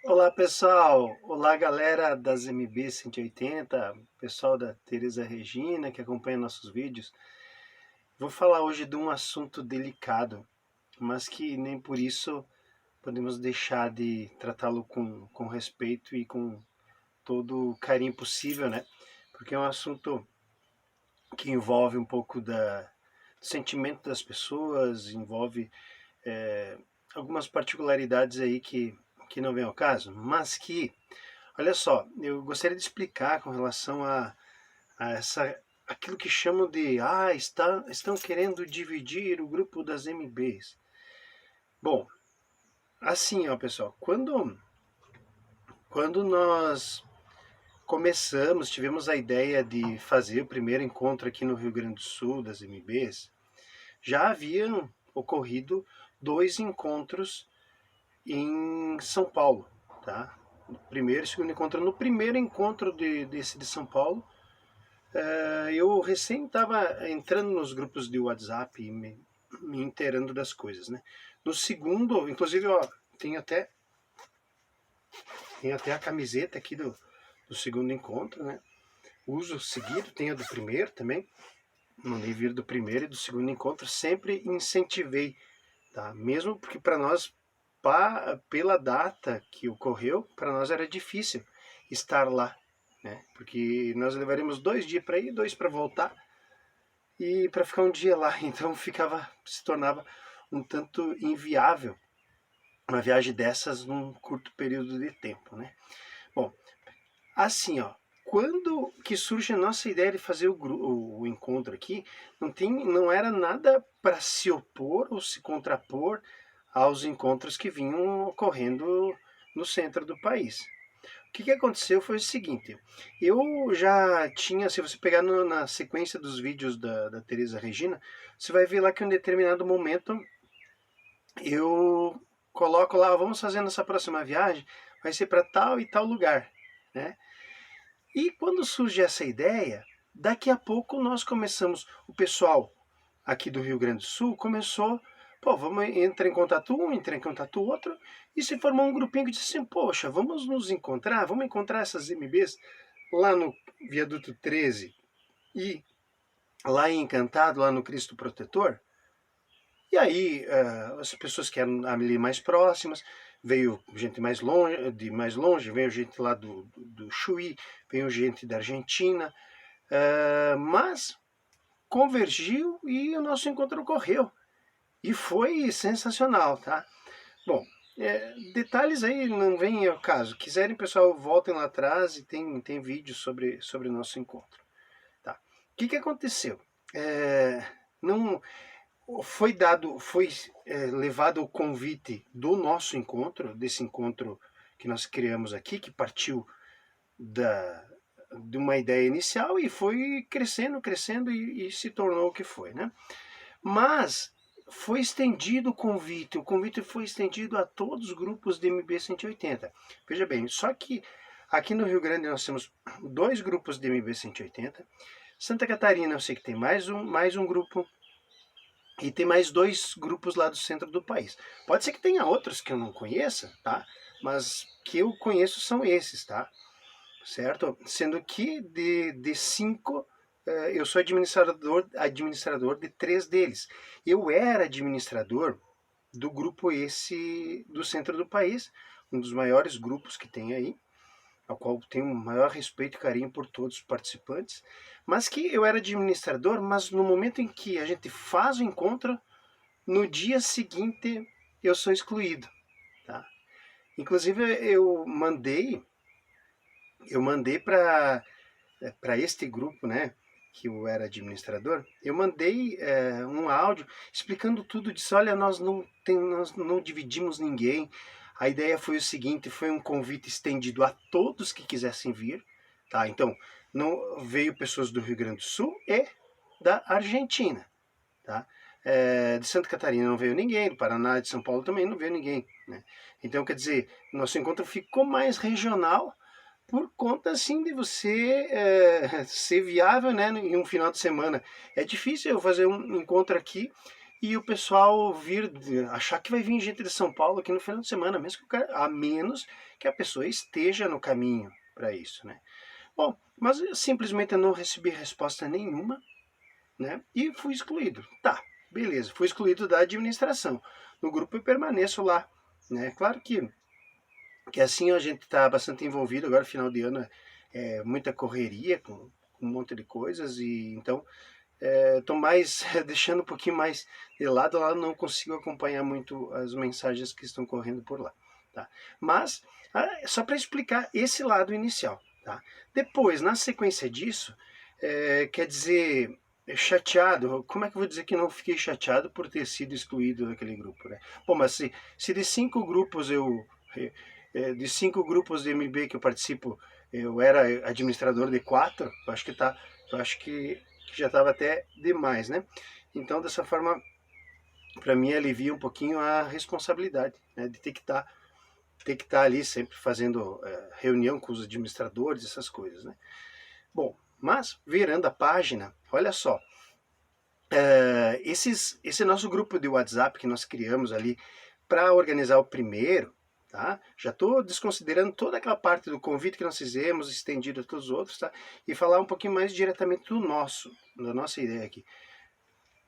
Olá pessoal, olá galera das MB 180, pessoal da Teresa Regina que acompanha nossos vídeos. Vou falar hoje de um assunto delicado, mas que nem por isso podemos deixar de tratá-lo com respeito e com todo o carinho possível, né? Porque é um assunto que envolve um pouco do sentimento das pessoas, envolve é, algumas particularidades aí que não vem ao caso, mas que olha só, eu gostaria de explicar com relação a aquilo que chamam de estão querendo dividir o grupo das MBs. Bom, assim ó pessoal, quando nós começamos, tivemos a ideia de fazer o primeiro encontro aqui no Rio Grande do Sul das MBs, já haviam ocorrido dois encontros em São Paulo, tá? Primeiro e segundo encontro. No primeiro encontro desse de São Paulo, eu recém estava entrando nos grupos de WhatsApp e me inteirando das coisas, né? No segundo, inclusive, ó, tem até a camiseta aqui do segundo encontro, né? Uso seguido, tem a do primeiro também. Mandei vir do primeiro e do segundo encontro, sempre incentivei, tá? Mesmo porque para nós, pela data que ocorreu, para nós era difícil estar lá, né? Porque nós levaríamos 2 dias para ir, 2 para voltar, e para ficar um dia lá, então se tornava um tanto inviável uma viagem dessas num curto período de tempo, né? Bom, assim, ó, quando que surge a nossa ideia de fazer o encontro aqui, não era nada para se opor ou se contrapor aos encontros que vinham ocorrendo no centro do país. O que aconteceu foi o seguinte, eu já tinha, se você pegar na sequência dos vídeos da Teresa Regina, você vai ver lá que em um determinado momento eu coloco lá, vamos fazer nossa próxima viagem, vai ser para tal e tal lugar, né? E quando surge essa ideia, daqui a pouco nós começamos, o pessoal aqui do Rio Grande do Sul começou, pô, vamos entrar em contato um, entrar em contato outro, e se formou um grupinho que disse assim, poxa, vamos nos encontrar, vamos encontrar essas MBs lá no Viaduto 13 e lá em Encantado, lá no Cristo Protetor. E aí as pessoas que eram ali mais próximas, veio gente mais longe, veio gente lá do Chuí, veio gente da Argentina, mas convergiu e o nosso encontro ocorreu. E foi sensacional, tá? Bom, detalhes aí não vem ao caso. Quiserem, pessoal, voltem lá atrás e tem vídeo sobre o nosso encontro. Tá? O que aconteceu? Não foi levado o convite do nosso encontro, desse encontro que nós criamos aqui, que partiu da, de uma ideia inicial e foi crescendo, crescendo e se tornou o que foi, né? Mas foi estendido o convite foi estendido a todos os grupos de MB 180. Veja bem, só que aqui no Rio Grande nós temos dois grupos de MB 180. Santa Catarina eu sei que tem mais um grupo e tem mais dois grupos lá do centro do país. Pode ser que tenha outros que eu não conheça, tá? Mas que eu conheço são esses, tá? Certo? Sendo que de cinco, eu sou administrador de três deles. Eu era administrador do grupo esse do centro do país, um dos maiores grupos que tem aí, ao qual tenho um maior respeito e carinho por todos os participantes, mas que eu era administrador, mas no momento em que a gente faz o encontro, no dia seguinte eu sou excluído, tá? Inclusive eu mandei para este grupo, né, que eu era administrador, eu mandei um áudio explicando tudo, disse, olha, nós não dividimos ninguém, a ideia foi o seguinte, foi um convite estendido a todos que quisessem vir, tá? Então, não veio pessoas do Rio Grande do Sul e da Argentina, tá? De Santa Catarina não veio ninguém, do Paraná e de São Paulo também não veio ninguém, né? Então, quer dizer, nosso encontro ficou mais regional, por conta assim de você ser viável, né, em um final de semana. É difícil eu fazer um encontro aqui e o pessoal achar que vai vir gente de São Paulo aqui no final de semana, mesmo a menos que a pessoa esteja no caminho para isso, né? Bom, mas simplesmente eu não recebi resposta nenhuma, né? E fui excluído. Tá, beleza, fui excluído da administração. No grupo eu permaneço lá, né? Claro que assim a gente está bastante envolvido agora, final de ano, muita correria com um monte de coisas, e então estou mais deixando um pouquinho mais de lado lá, não consigo acompanhar muito as mensagens que estão correndo por lá, tá? Mas só para explicar esse lado inicial, tá? Depois, na sequência disso, quer dizer, chateado, como é que eu vou dizer que não fiquei chateado por ter sido excluído daquele grupo, né? Bom, mas se de 5 grupos de 5 grupos de MB que eu participo, eu era administrador de 4, eu acho que já estava até demais, né? Então, dessa forma, para mim alivia um pouquinho a responsabilidade, né, de ter que estar ali sempre fazendo reunião com os administradores, essas coisas, né? Bom, mas virando a página, olha só, esse nosso grupo de WhatsApp que nós criamos ali para organizar o primeiro, tá? Já estou desconsiderando toda aquela parte do convite que nós fizemos, estendido a todos os outros, tá? E falar um pouquinho mais diretamente da nossa ideia aqui.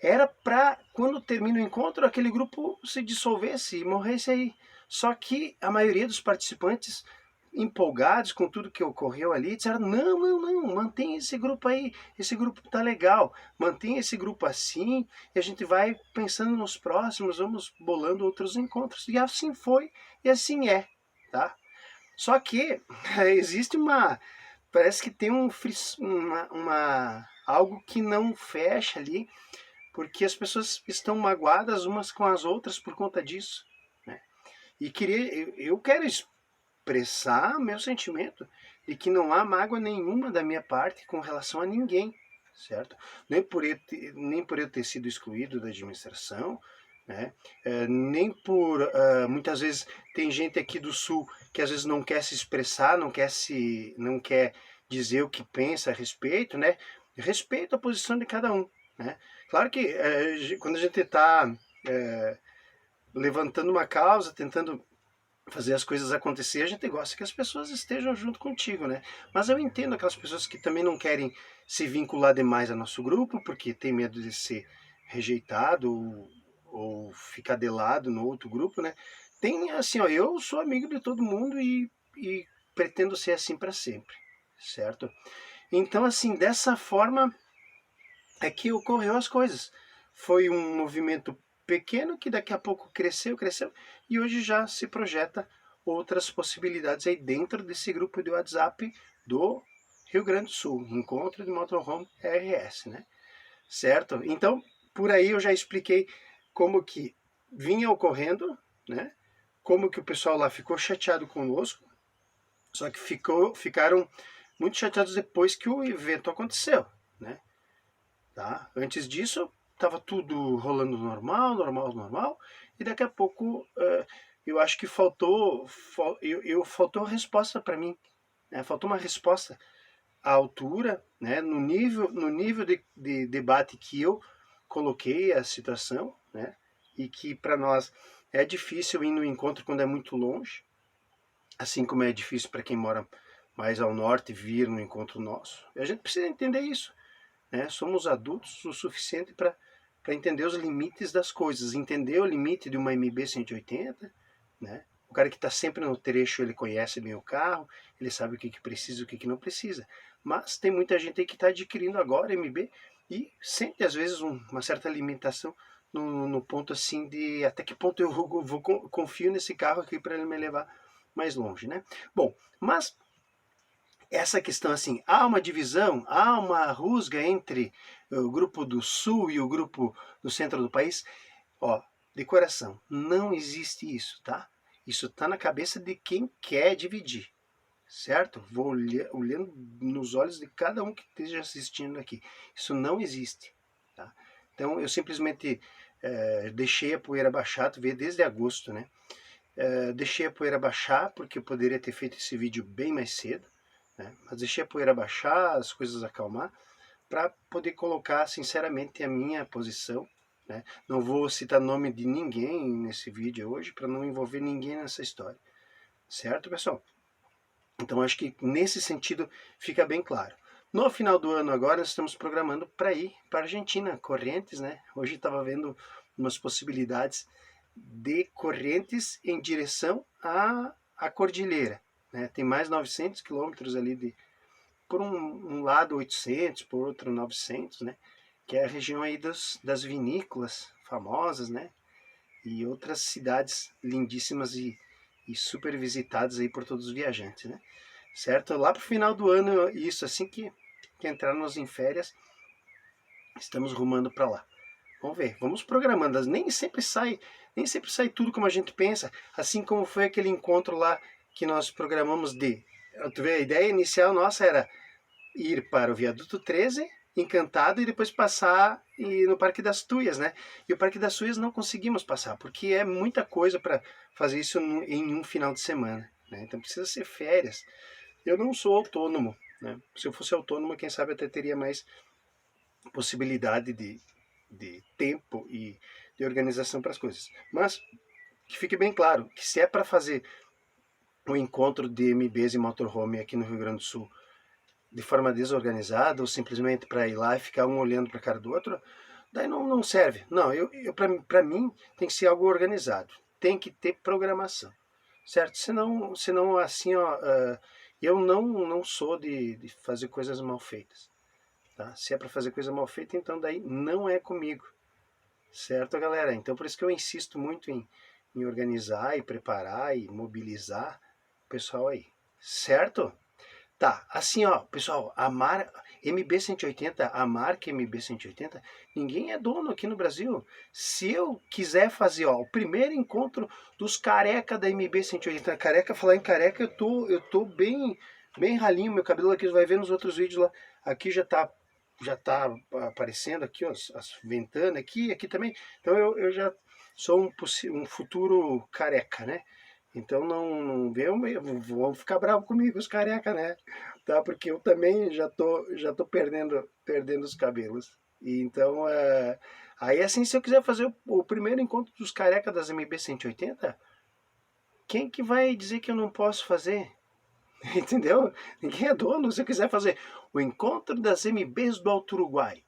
Era para, quando termina o encontro, aquele grupo se dissolvesse e morresse aí. Só que a maioria dos participantes, empolgados com tudo que ocorreu ali, disseram: não, não, não, mantém esse grupo aí, esse grupo tá legal, mantém esse grupo assim, e a gente vai pensando nos próximos, vamos bolando outros encontros. E assim foi, e assim é, tá? Só que existe parece que tem algo que não fecha ali, porque as pessoas estão magoadas umas com as outras por conta disso, né? E eu quero expressar meu sentimento de que não há mágoa nenhuma da minha parte com relação a ninguém, certo? Nem por eu ter sido excluído da administração, né? Nem por muitas vezes tem gente aqui do sul que às vezes não quer se expressar, não quer dizer o que pensa a respeito, né? Respeito a posição de cada um, né? Claro que quando a gente está levantando uma causa, tentando fazer as coisas acontecer, a gente gosta que as pessoas estejam junto contigo, né? Mas eu entendo aquelas pessoas que também não querem se vincular demais ao nosso grupo, porque tem medo de ser rejeitado ou ficar de lado no outro grupo, né? Tem assim, ó, eu sou amigo de todo mundo e pretendo ser assim para sempre, certo? Então, assim, dessa forma é que ocorreu as coisas. Foi um movimento pequeno que daqui a pouco cresceu, cresceu, e hoje já se projeta outras possibilidades aí dentro desse grupo de WhatsApp do Rio Grande do Sul, Encontro de Motorhome RS, né? Certo? Então, por aí eu já expliquei como que vinha ocorrendo, né? Como que o pessoal lá ficou chateado conosco, só que ficaram muito chateados depois que o evento aconteceu, né? Tá? Antes disso, estava tudo rolando normal, normal, normal, e daqui a pouco eu acho que faltou resposta para mim, né? Faltou uma resposta à altura, né? No nível de debate que eu coloquei a situação, né? E que para nós é difícil ir no encontro quando é muito longe, assim como é difícil para quem mora mais ao norte vir no encontro nosso. E a gente precisa entender isso, né? Somos adultos o suficiente para entender os limites das coisas, entender o limite de uma MB 180, né? O cara que está sempre no trecho, ele conhece bem o carro, ele sabe o que, que precisa e o que, que não precisa. Mas tem muita gente aí que está adquirindo agora MB e sente às vezes uma certa limitação no ponto assim de até que ponto eu confio nesse carro aqui para ele me levar mais longe, né? Bom, mas essa questão assim, há uma divisão, há uma rusga entre o grupo do sul e o grupo do centro do país? Ó, de coração, não existe isso, tá? Isso tá na cabeça de quem quer dividir, certo? Vou olhando nos olhos de cada um que esteja assistindo aqui. Isso não existe, tá? Então eu simplesmente deixei a poeira baixar, tu vê desde agosto, né? Deixei a poeira baixar porque eu poderia ter feito esse vídeo bem mais cedo, né? Mas deixei a poeira baixar, as coisas acalmar, para poder colocar sinceramente a minha posição, né? Não vou citar nome de ninguém nesse vídeo hoje para não envolver ninguém nessa história, certo, pessoal? Então acho que nesse sentido fica bem claro. No final do ano agora nós estamos programando para ir para a Argentina, Corrientes, né? Hoje estava vendo umas possibilidades de Corrientes em direção à cordilheira, né? Tem mais 900 quilômetros ali por um lado 800, por outro 900, né? Que é a região aí das vinícolas famosas, né? E outras cidades lindíssimas e super visitadas aí por todos os viajantes, né? Certo? Lá pro final do ano, isso, assim que entrarmos em férias, estamos rumando para lá. Vamos ver, vamos programando. Nem sempre sai tudo como a gente pensa, assim como foi aquele encontro lá que nós programamos de. Tu vê, a ideia inicial nossa era ir para o Viaduto 13, Encantado, e depois passar no Parque das Tuias, né? E o Parque das Tuias não conseguimos passar, porque é muita coisa para fazer isso em um final de semana, né? Então precisa ser férias. Eu não sou autônomo, né? Se eu fosse autônomo, quem sabe até teria mais possibilidade de tempo e de organização para as coisas. Mas que fique bem claro que se é para fazer um encontro de MBs e motorhome aqui no Rio Grande do Sul de forma desorganizada ou simplesmente para ir lá e ficar um olhando para a cara do outro, daí não serve. Não, para mim tem que ser algo organizado, tem que ter programação, certo? Senão assim, ó, eu não sou de fazer coisas mal feitas, tá? Se é para fazer coisa mal feita, então daí não é comigo, certo, galera? Então por isso que eu insisto muito em organizar e preparar e mobilizar o pessoal aí, certo? Tá, assim ó, pessoal, MB-180, a marca MB-180, ninguém é dono aqui no Brasil. Se eu quiser fazer, ó, o primeiro encontro dos careca da MB-180, careca, falar em careca, eu tô bem ralinho, meu cabelo aqui, vai ver nos outros vídeos lá, aqui já tá aparecendo aqui, ó, as ventanas aqui também, então eu já sou um futuro careca, né? Então não vão ficar bravos comigo os careca, né? Tá? Porque eu também já tô perdendo os cabelos. E então, aí assim, se eu quiser fazer o primeiro encontro dos careca das MB 180, quem que vai dizer que eu não posso fazer? Entendeu? Ninguém é dono. Se eu quiser fazer o encontro das MBs do Alto Uruguai,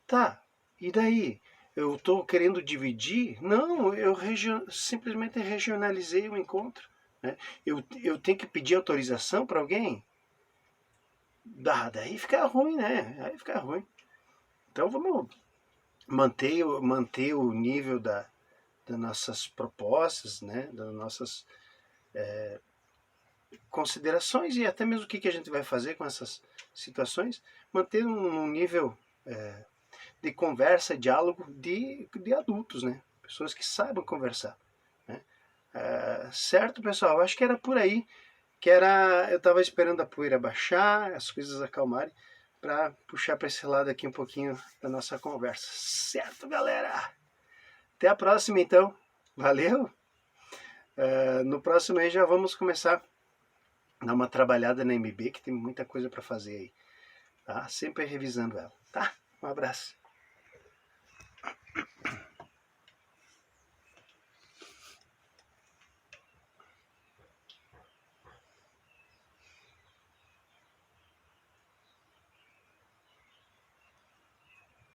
tá, e daí? Eu estou querendo dividir? Não, simplesmente regionalizei o encontro. Né? Eu tenho que pedir autorização para alguém? Daí fica ruim, né? Aí fica ruim. Então vamos manter o nível das nossas propostas, né? Das nossas considerações e até mesmo o que a gente vai fazer com essas situações, manter um nível de conversa, diálogo de adultos, né? Pessoas que saibam conversar. Né? Certo, pessoal? Acho que era por aí. Eu estava esperando a poeira baixar, as coisas acalmarem, para puxar para esse lado aqui um pouquinho da nossa conversa. Certo, galera? Até a próxima, então. Valeu! No próximo aí já vamos começar a dar uma trabalhada na MB, que tem muita coisa para fazer aí. Tá? Sempre revisando ela. Tá? Um abraço.